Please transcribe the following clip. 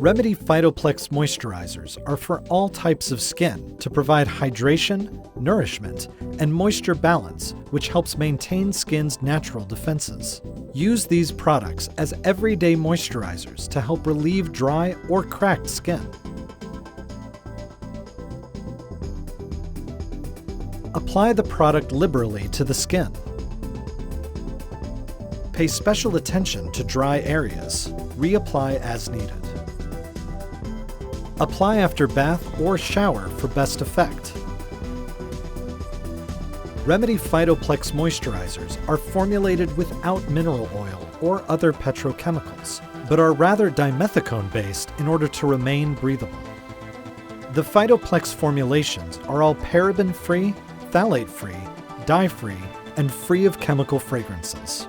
Remedy Phytoplex moisturizers are for all types of skin to provide hydration, nourishment, and moisture balance, which helps maintain skin's natural defenses. Use these products as everyday moisturizers to help relieve dry or cracked skin. Apply the product liberally to the skin. Pay special attention to dry areas. Reapply as needed. Apply after bath or shower for best effect. Remedy Phytoplex moisturizers are formulated without mineral oil or other petrochemicals, but are rather dimethicone-based in order to remain breathable. The Phytoplex formulations are all paraben-free, phthalate-free, dye-free, and free of chemical fragrances.